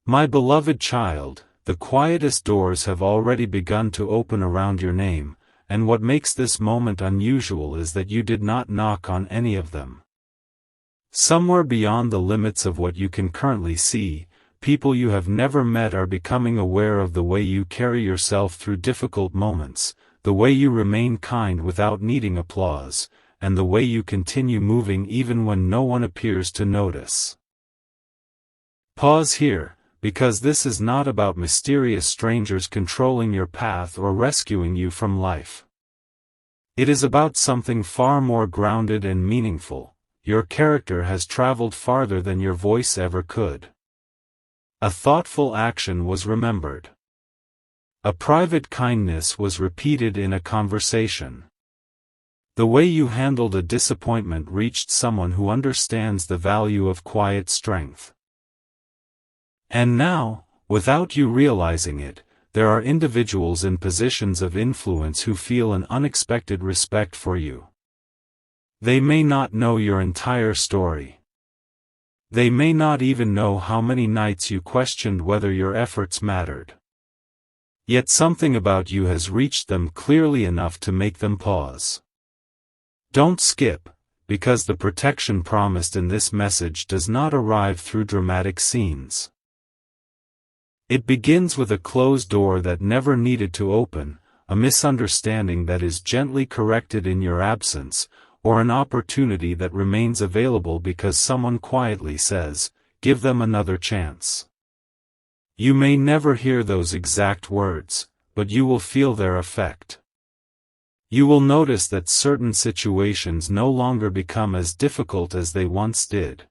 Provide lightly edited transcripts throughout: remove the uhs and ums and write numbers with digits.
My beloved child, the quietest doors have already begun to open around your name, and what makes this moment unusual is that you did not knock on any of them. Somewhere beyond the limits of what you can currently see, people you have never met are becoming aware of the way you carry yourself through difficult moments, the way you remain kind without needing applause, and the way you continue moving even when no one appears to notice. Pause here, because this is not about mysterious strangers controlling your path or rescuing you from life. It is about something far more grounded and meaningful. Your character has traveled farther than your voice ever could. A thoughtful action was remembered. A private kindness was repeated in a conversation. The way you handled a disappointment reached someone who understands the value of quiet strength. And now, without you realizing it, there are individuals in positions of influence who feel an unexpected respect for you. They may not know your entire story. They may not even know how many nights you questioned whether your efforts mattered. Yet something about you has reached them clearly enough to make them pause. Don't skip, because the protection promised in this message does not arrive through dramatic scenes. It begins with a closed door that never needed to open, a misunderstanding that is gently corrected in your absence, or an opportunity that remains available because someone quietly says, "Give them another chance." You may never hear those exact words, but you will feel their effect. You will notice that certain situations no longer become as difficult as they once did.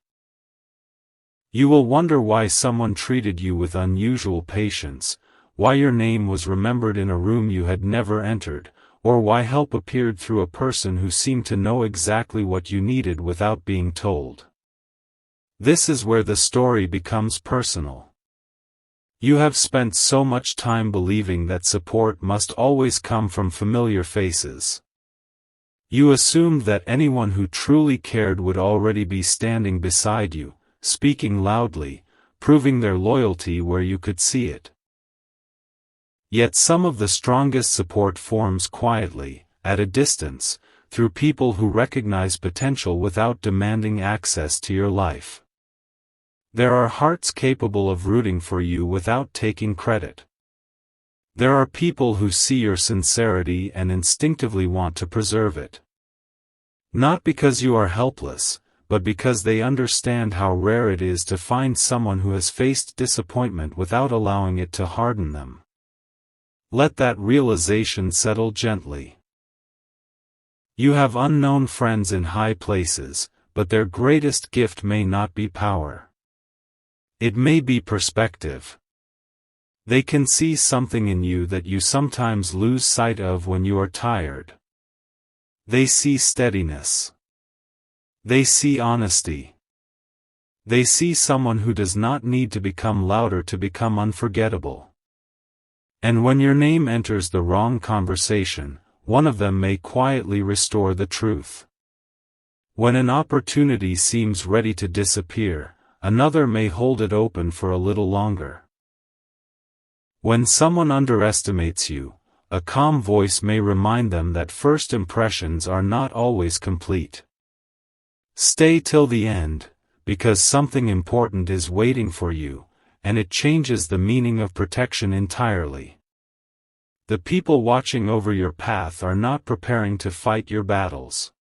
You will wonder why someone treated you with unusual patience, why your name was remembered in a room you had never entered, or why help appeared through a person who seemed to know exactly what you needed without being told. This is where the story becomes personal. You have spent so much time believing that support must always come from familiar faces. You assumed that anyone who truly cared would already be standing beside you, speaking loudly, proving their loyalty where you could see it. Yet some of the strongest support forms quietly, at a distance, through people who recognize potential without demanding access to your life. There are hearts capable of rooting for you without taking credit. There are people who see your sincerity and instinctively want to preserve it. Not because you are helpless, but because they understand how rare it is to find someone who has faced disappointment without allowing it to harden them. Let that realization settle gently. You have unknown friends in high places, but their greatest gift may not be power. It may be perspective. They can see something in you that you sometimes lose sight of when you are tired. They see steadiness. They see honesty. They see someone who does not need to become louder to become unforgettable. And when your name enters the wrong conversation, one of them may quietly restore the truth. When an opportunity seems ready to disappear, another may hold it open for a little longer. When someone underestimates you, a calm voice may remind them that first impressions are not always complete. Stay till the end, because something important is waiting for you, and it changes the meaning of protection entirely. The people watching over your path are not preparing to fight your battles.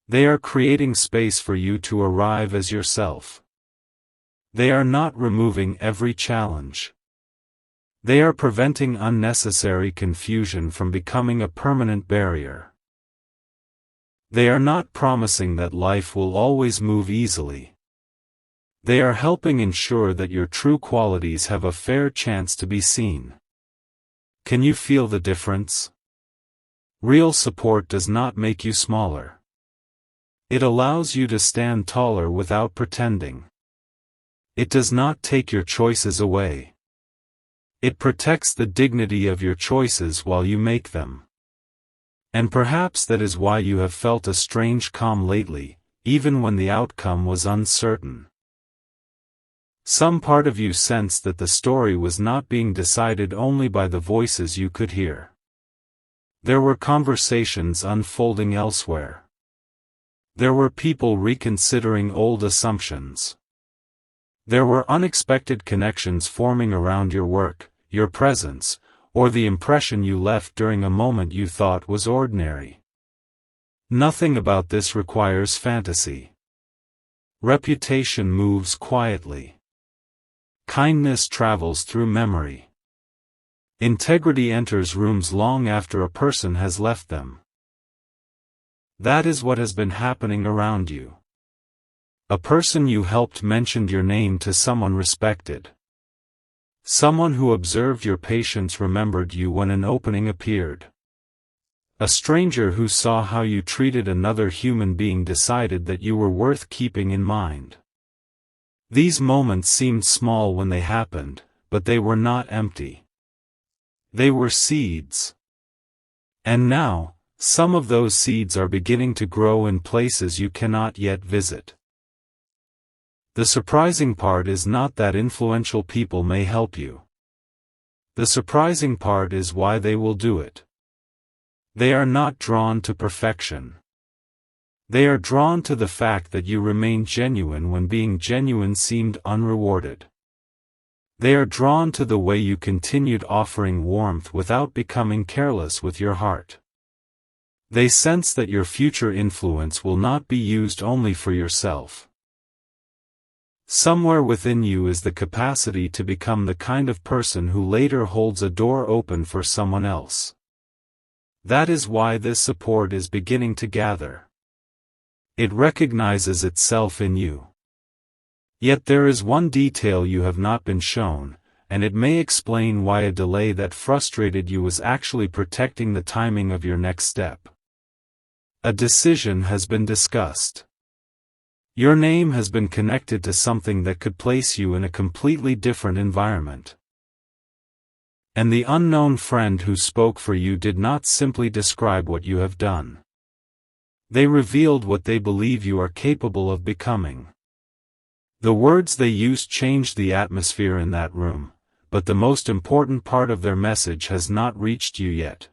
They are creating space for you to arrive as yourself. They are not removing every challenge. They are preventing unnecessary confusion from becoming a permanent barrier. They are not promising that life will always move easily. They are helping ensure that your true qualities have a fair chance to be seen. Can you feel the difference? Real support does not make you smaller. It allows you to stand taller without pretending. It does not take your choices away. It protects the dignity of your choices while you make them. And perhaps that is why you have felt a strange calm lately, even when the outcome was uncertain. Some part of you sensed that the story was not being decided only by the voices you could hear. There were conversations unfolding elsewhere. There were people reconsidering old assumptions. There were unexpected connections forming around your work, your presence, or the impression you left during a moment you thought was ordinary. Nothing about this requires fantasy. Reputation moves quietly. Kindness travels through memory. Integrity enters rooms long after a person has left them. That is what has been happening around you. A person you helped mentioned your name to someone respected. Someone who observed your patience remembered you when an opening appeared. A stranger who saw how you treated another human being decided that you were worth keeping in mind. These moments seemed small when they happened, but they were not empty. They were seeds. And now, some of those seeds are beginning to grow in places you cannot yet visit. The surprising part is not that influential people may help you. The surprising part is why they will do it. They are not drawn to perfection. They are drawn to the fact that you remained genuine when being genuine seemed unrewarded. They are drawn to the way you continued offering warmth without becoming careless with your heart. They sense that your future influence will not be used only for yourself. Somewhere within you is the capacity to become the kind of person who later holds a door open for someone else. That is why this support is beginning to gather. It recognizes itself in you. Yet there is one detail you have not been shown, and it may explain why a delay that frustrated you was actually protecting the timing of your next step. A decision has been discussed. Your name has been connected to something that could place you in a completely different environment. And the unknown friend who spoke for you did not simply describe what you have done. They revealed what they believe you are capable of becoming. The words they used changed the atmosphere in that room, but the most important part of their message has not reached you yet.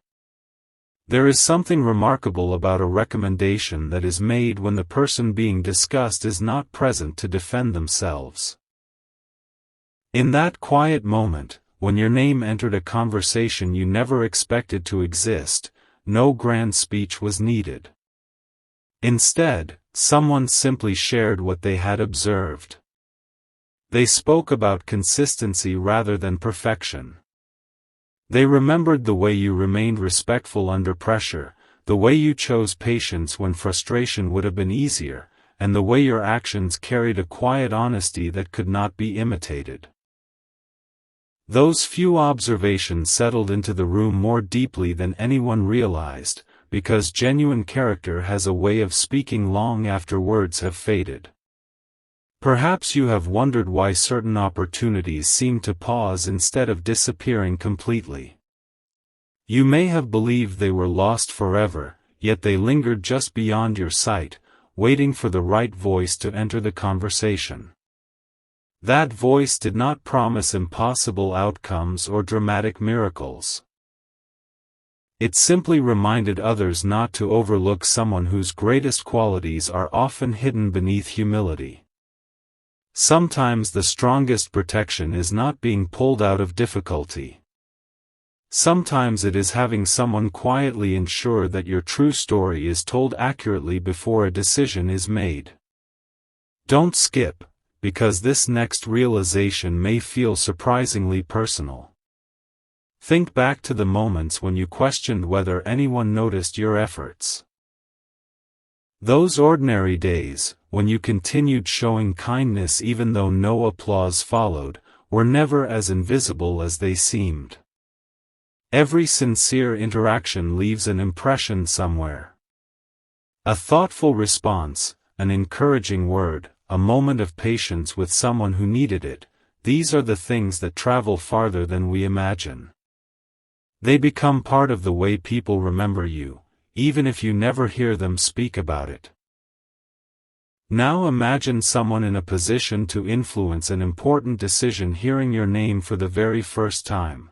There is something remarkable about a recommendation that is made when the person being discussed is not present to defend themselves. In that quiet moment, when your name entered a conversation you never expected to exist, no grand speech was needed. Instead, someone simply shared what they had observed. They spoke about consistency rather than perfection. They remembered the way you remained respectful under pressure, the way you chose patience when frustration would have been easier, and the way your actions carried a quiet honesty that could not be imitated. Those few observations settled into the room more deeply than anyone realized, because genuine character has a way of speaking long after words have faded. Perhaps you have wondered why certain opportunities seem to pause instead of disappearing completely. You may have believed they were lost forever, yet they lingered just beyond your sight, waiting for the right voice to enter the conversation. That voice did not promise impossible outcomes or dramatic miracles. It simply reminded others not to overlook someone whose greatest qualities are often hidden beneath humility. Sometimes the strongest protection is not being pulled out of difficulty. Sometimes it is having someone quietly ensure that your true story is told accurately before a decision is made. Don't skip, because this next realization may feel surprisingly personal. Think back to the moments when you questioned whether anyone noticed your efforts. Those ordinary days, when you continued showing kindness even though no applause followed, were never as invisible as they seemed. Every sincere interaction leaves an impression somewhere. A thoughtful response, an encouraging word, a moment of patience with someone who needed it, these are the things that travel farther than we imagine. They become part of the way people remember you, even if you never hear them speak about it. Now imagine someone in a position to influence an important decision hearing your name for the very first time.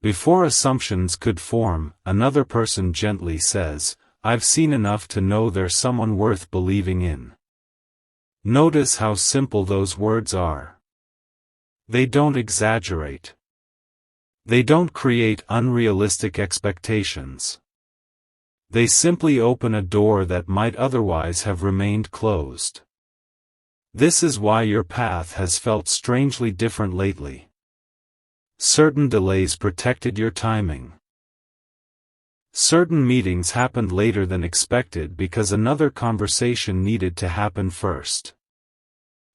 Before assumptions could form, another person gently says, "I've seen enough to know there's someone worth believing in." Notice how simple those words are. They don't exaggerate. They don't create unrealistic expectations. They simply open a door that might otherwise have remained closed. This is why your path has felt strangely different lately. Certain delays protected your timing. Certain meetings happened later than expected because another conversation needed to happen first.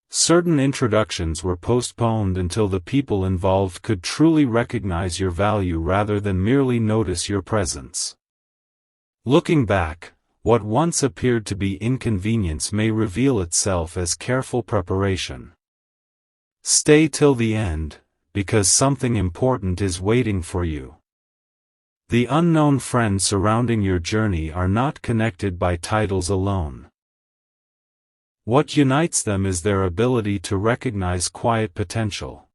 Certain introductions were postponed until the people involved could truly recognize your value rather than merely notice your presence. Looking back, what once appeared to be inconvenience may reveal itself as careful preparation. Stay till the end, because something important is waiting for you. The unknown friends surrounding your journey are not connected by titles alone. What unites them is their ability to recognize quiet potential.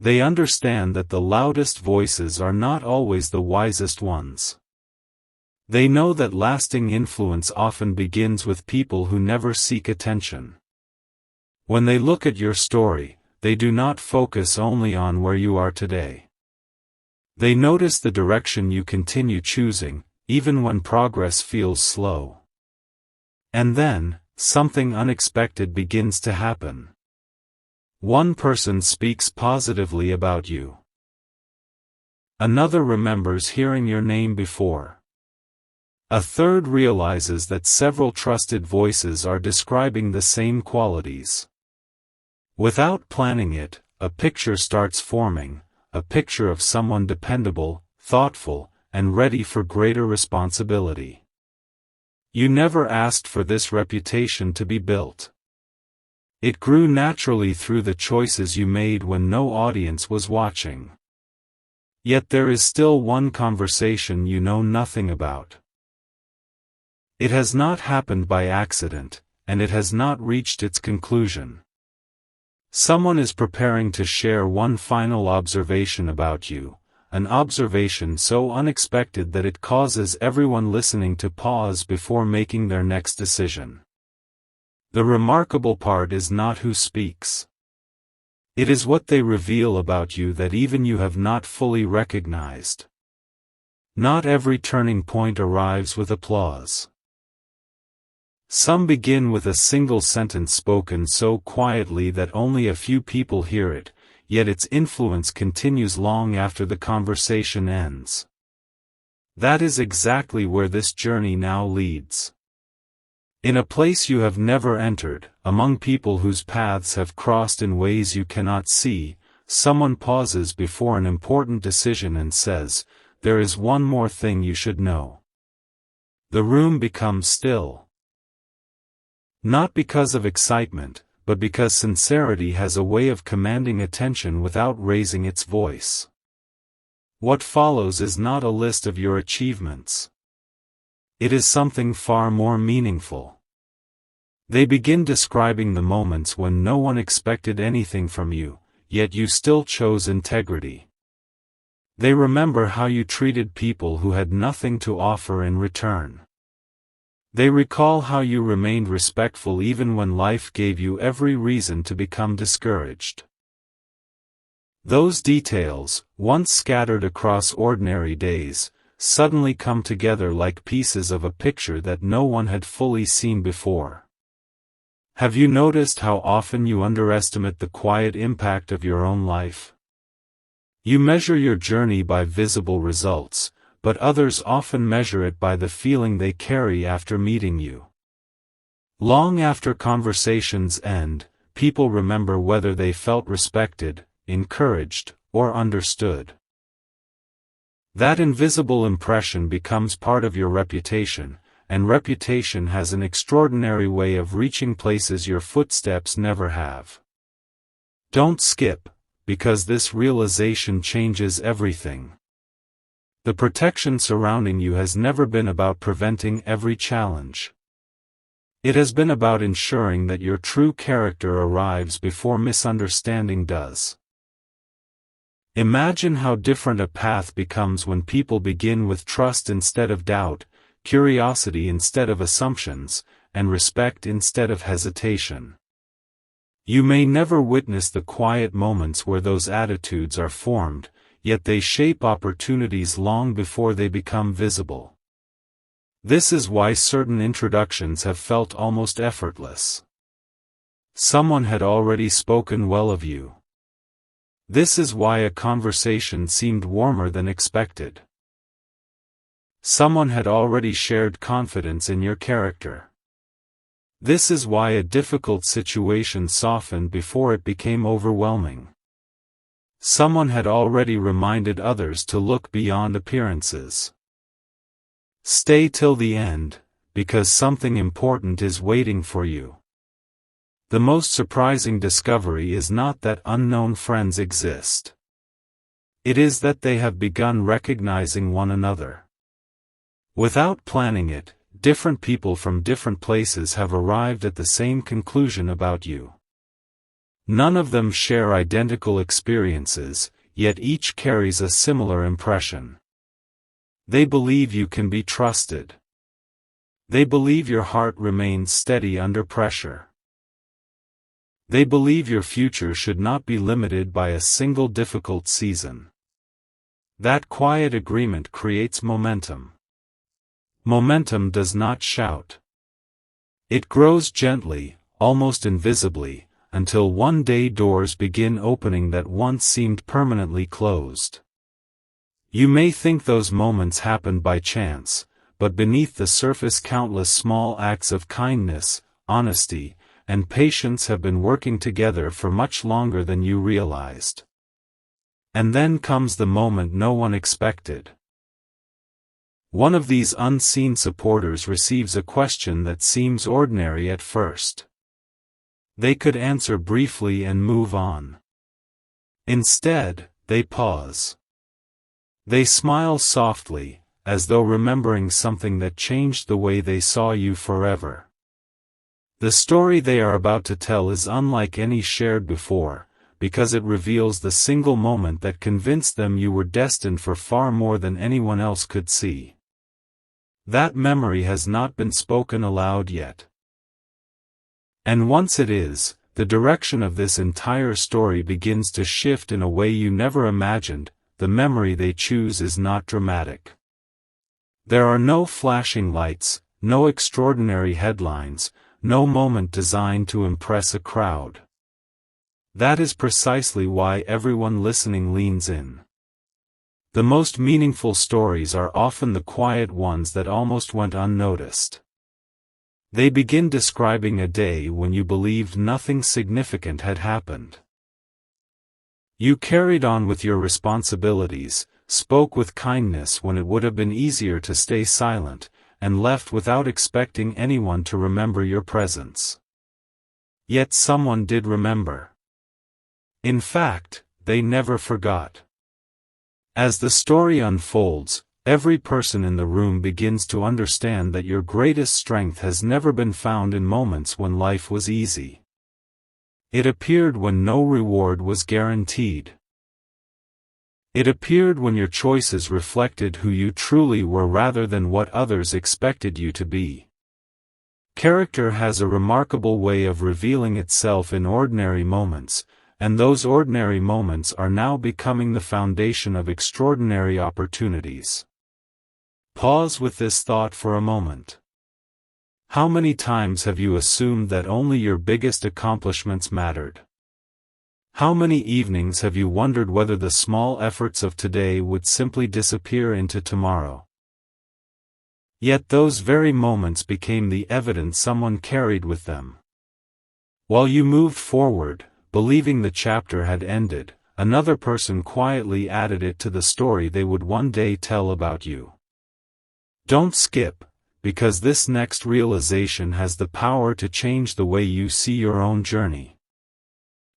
They understand that the loudest voices are not always the wisest ones. They know that lasting influence often begins with people who never seek attention. When they look at your story, they do not focus only on where you are today. They notice the direction you continue choosing, even when progress feels slow. And then, something unexpected begins to happen. One person speaks positively about you. Another remembers hearing your name before. A third realizes that several trusted voices are describing the same qualities. Without planning it, a picture starts forming, a picture of someone dependable, thoughtful, and ready for greater responsibility. You never asked for this reputation to be built. It grew naturally through the choices you made when no audience was watching. Yet there is still one conversation you know nothing about. It has not happened by accident, and it has not reached its conclusion. Someone is preparing to share one final observation about you, an observation so unexpected that it causes everyone listening to pause before making their next decision. The remarkable part is not who speaks. It is what they reveal about you that even you have not fully recognized. Not every turning point arrives with applause. Some begin with a single sentence spoken so quietly that only a few people hear it, yet its influence continues long after the conversation ends. That is exactly where this journey now leads. In a place you have never entered, among people whose paths have crossed in ways you cannot see, someone pauses before an important decision and says, "There is one more thing you should know." The room becomes still. Not because of excitement, but because sincerity has a way of commanding attention without raising its voice. What follows is not a list of your achievements. It is something far more meaningful. They begin describing the moments when no one expected anything from you, yet you still chose integrity. They remember how you treated people who had nothing to offer in return. They recall how you remained respectful even when life gave you every reason to become discouraged. Those details, once scattered across ordinary days, suddenly come together like pieces of a picture that no one had fully seen before. Have you noticed how often you underestimate the quiet impact of your own life? You measure your journey by visible results, but others often measure it by the feeling they carry after meeting you. Long after conversations end, people remember whether they felt respected, encouraged, or understood. That invisible impression becomes part of your reputation, and reputation has an extraordinary way of reaching places your footsteps never have. Don't skip, because this realization changes everything. The protection surrounding you has never been about preventing every challenge. It has been about ensuring that your true character arrives before misunderstanding does. Imagine how different a path becomes when people begin with trust instead of doubt, curiosity instead of assumptions, and respect instead of hesitation. You may never witness the quiet moments where those attitudes are formed, yet they shape opportunities long before they become visible. This is why certain introductions have felt almost effortless. Someone had already spoken well of you. This is why a conversation seemed warmer than expected. Someone had already shared confidence in your character. This is why a difficult situation softened before it became overwhelming. Someone had already reminded others to look beyond appearances. Stay till the end, because something important is waiting for you. The most surprising discovery is not that unknown friends exist. It is that they have begun recognizing one another. Without planning it, different people from different places have arrived at the same conclusion about you. None of them share identical experiences, yet each carries a similar impression. They believe you can be trusted. They believe your heart remains steady under pressure. They believe your future should not be limited by a single difficult season. That quiet agreement creates momentum. Momentum does not shout. It grows gently, almost invisibly, until one day doors begin opening that once seemed permanently closed. You may think those moments happened by chance, but beneath the surface countless small acts of kindness, honesty, and patience have been working together for much longer than you realized. And then comes the moment no one expected. One of these unseen supporters receives a question that seems ordinary at first. They could answer briefly and move on. Instead, they pause. They smile softly, as though remembering something that changed the way they saw you forever. The story they are about to tell is unlike any shared before, because it reveals the single moment that convinced them you were destined for far more than anyone else could see. That memory has not been spoken aloud yet. And once it is, the direction of this entire story begins to shift in a way you never imagined. The memory they choose is not dramatic. There are no flashing lights, no extraordinary headlines, no moment designed to impress a crowd. That is precisely why everyone listening leans in. The most meaningful stories are often the quiet ones that almost went unnoticed. They begin describing a day when you believed nothing significant had happened. You carried on with your responsibilities, spoke with kindness when it would have been easier to stay silent, and left without expecting anyone to remember your presence. Yet someone did remember. In fact, they never forgot. As the story unfolds, every person in the room begins to understand that your greatest strength has never been found in moments when life was easy. It appeared when no reward was guaranteed. It appeared when your choices reflected who you truly were rather than what others expected you to be. Character has a remarkable way of revealing itself in ordinary moments, and those ordinary moments are now becoming the foundation of extraordinary opportunities. Pause with this thought for a moment. How many times have you assumed that only your biggest accomplishments mattered? How many evenings have you wondered whether the small efforts of today would simply disappear into tomorrow? Yet those very moments became the evidence someone carried with them. While you moved forward, believing the chapter had ended, another person quietly added it to the story they would one day tell about you. Don't skip, because this next realization has the power to change the way you see your own journey.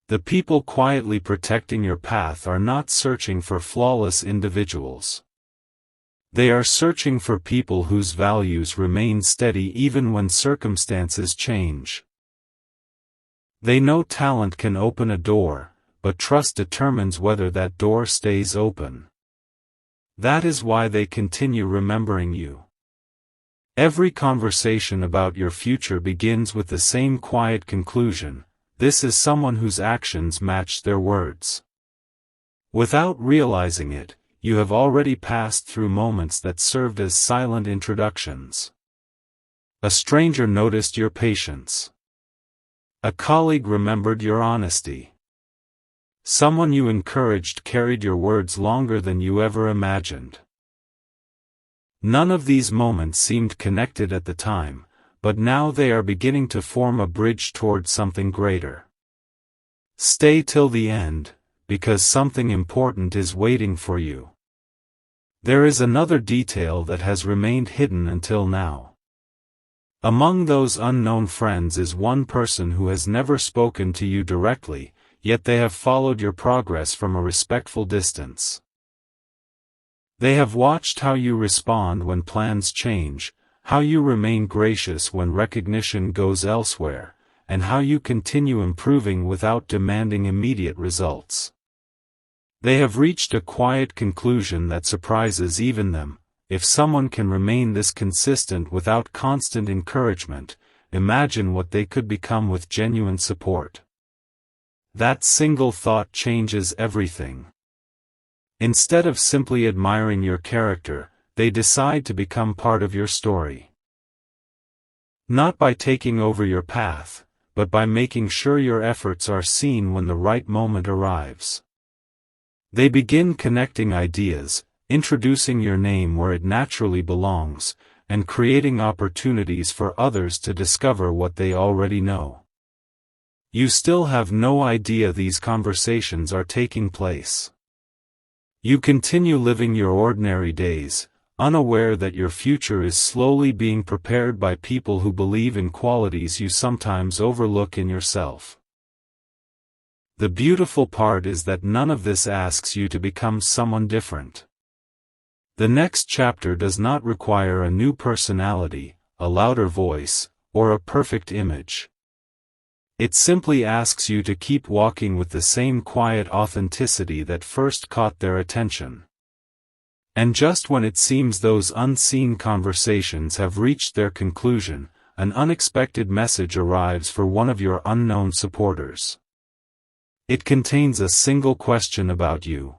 The people quietly protecting your path are not searching for flawless individuals. They are searching for people whose values remain steady even when circumstances change. They know talent can open a door, but trust determines whether that door stays open. That is why they continue remembering you. Every conversation about your future begins with the same quiet conclusion: this is someone whose actions match their words. Without realizing it, you have already passed through moments that served as silent introductions. A stranger noticed your patience. A colleague remembered your honesty. Someone you encouraged carried your words longer than you ever imagined. None of these moments seemed connected at the time, but now they are beginning to form a bridge towards something greater. Stay till the end, because something important is waiting for you. There is another detail that has remained hidden until now. Among those unknown friends is one person who has never spoken to you directly, yet they have followed your progress from a respectful distance. They have watched how you respond when plans change, how you remain gracious when recognition goes elsewhere, and how you continue improving without demanding immediate results. They have reached a quiet conclusion that surprises even them. If someone can remain this consistent without constant encouragement, imagine what they could become with genuine support. That single thought changes everything. Instead of simply admiring your character, they decide to become part of your story. Not by taking over your path, but by making sure your efforts are seen when the right moment arrives. They begin connecting ideas, introducing your name where it naturally belongs, and creating opportunities for others to discover what they already know. You still have no idea these conversations are taking place. You continue living your ordinary days, unaware that your future is slowly being prepared by people who believe in qualities you sometimes overlook in yourself. The beautiful part is that none of this asks you to become someone different. The next chapter does not require a new personality, a louder voice, or a perfect image. It simply asks you to keep walking with the same quiet authenticity that first caught their attention. And just when it seems those unseen conversations have reached their conclusion, an unexpected message arrives for one of your unknown supporters. It contains a single question about you.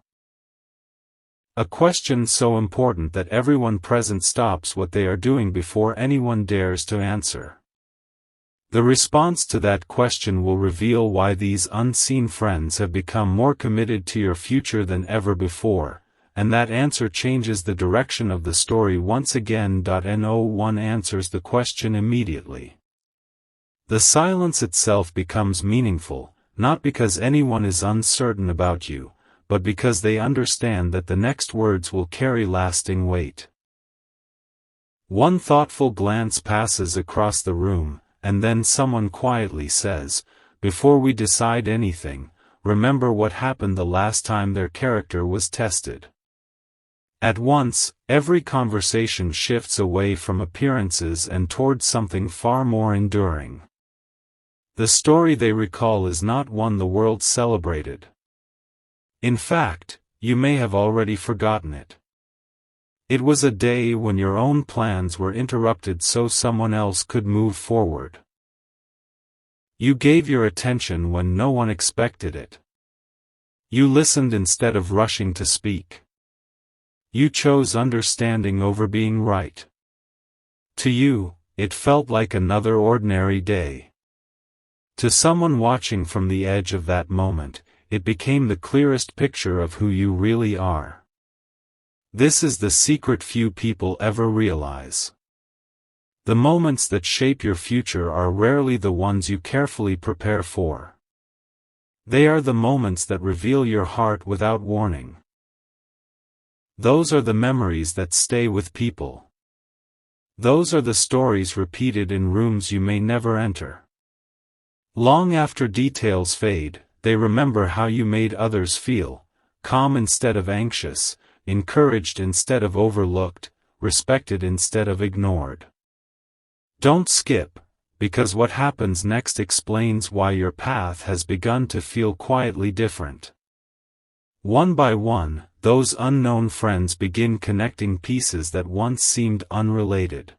A question so important that everyone present stops what they are doing before anyone dares to answer. The response to that question will reveal why these unseen friends have become more committed to your future than ever before, and that answer changes the direction of the story once again. No one answers the question immediately. The silence itself becomes meaningful, not because anyone is uncertain about you, but because they understand that the next words will carry lasting weight. One thoughtful glance passes across the room, and then someone quietly says, "Before we decide anything, remember what happened the last time their character was tested." At once, every conversation shifts away from appearances and towards something far more enduring. The story they recall is not one the world celebrated. In fact, you may have already forgotten it. It was a day when your own plans were interrupted so someone else could move forward. You gave your attention when no one expected it. You listened instead of rushing to speak. You chose understanding over being right. To you, it felt like another ordinary day. To someone watching from the edge of that moment, it became the clearest picture of who you really are. This is the secret few people ever realize. The moments that shape your future are rarely the ones you carefully prepare for. They are the moments that reveal your heart without warning. Those are the memories that stay with people. Those are the stories repeated in rooms you may never enter. Long after details fade, they remember how you made others feel, calm instead of anxious, encouraged instead of overlooked, respected instead of ignored. Don't skip, because what happens next explains why your path has begun to feel quietly different. One by one, those unknown friends begin connecting pieces that once seemed unrelated.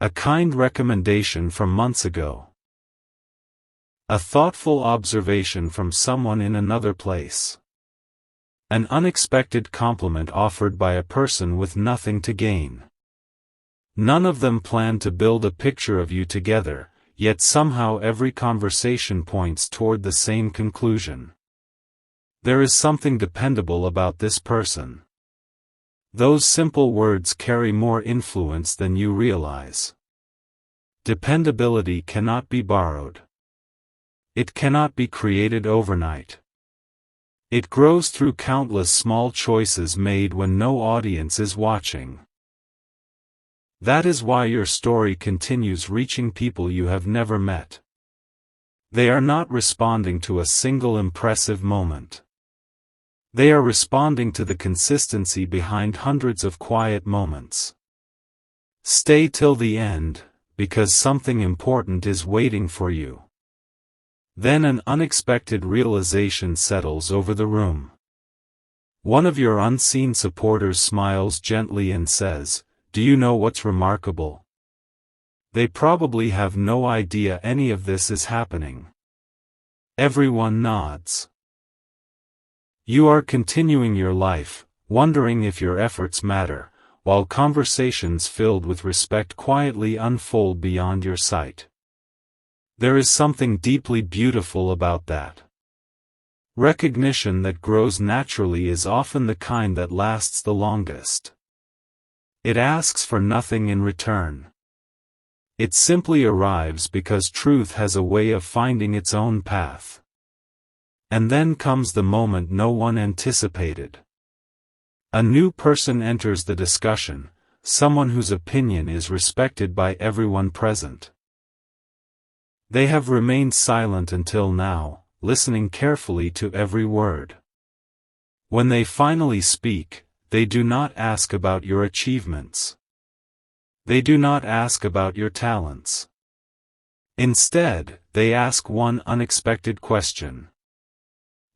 A kind recommendation from months ago. A thoughtful observation from someone in another place. An unexpected compliment offered by a person with nothing to gain. None of them planned to build a picture of you together, yet somehow every conversation points toward the same conclusion. There is something dependable about this person. Those simple words carry more influence than you realize. Dependability cannot be borrowed. It cannot be created overnight. It grows through countless small choices made when no audience is watching. That is why your story continues reaching people you have never met. They are not responding to a single impressive moment. They are responding to the consistency behind hundreds of quiet moments. Stay till the end, because something important is waiting for you. Then an unexpected realization settles over the room. One of your unseen supporters smiles gently and says, "Do you know what's remarkable?" They probably have no idea any of this is happening. Everyone nods. You are continuing your life, wondering if your efforts matter, while conversations filled with respect quietly unfold beyond your sight. There is something deeply beautiful about that. Recognition that grows naturally is often the kind that lasts the longest. It asks for nothing in return. It simply arrives because truth has a way of finding its own path. And then comes the moment no one anticipated. A new person enters the discussion, someone whose opinion is respected by everyone present. They have remained silent until now, listening carefully to every word. When they finally speak, they do not ask about your achievements. They do not ask about your talents. Instead, they ask one unexpected question.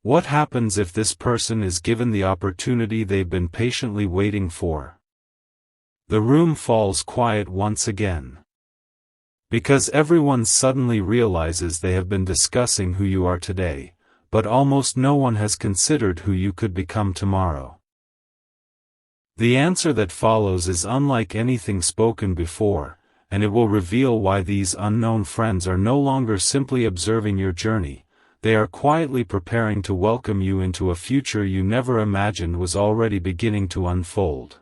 What happens if this person is given the opportunity they've been patiently waiting for? The room falls quiet once again. Because everyone suddenly realizes they have been discussing who you are today, but almost no one has considered who you could become tomorrow. The answer that follows is unlike anything spoken before, and it will reveal why these unknown friends are no longer simply observing your journey. They are quietly preparing to welcome you into a future you never imagined was already beginning to unfold.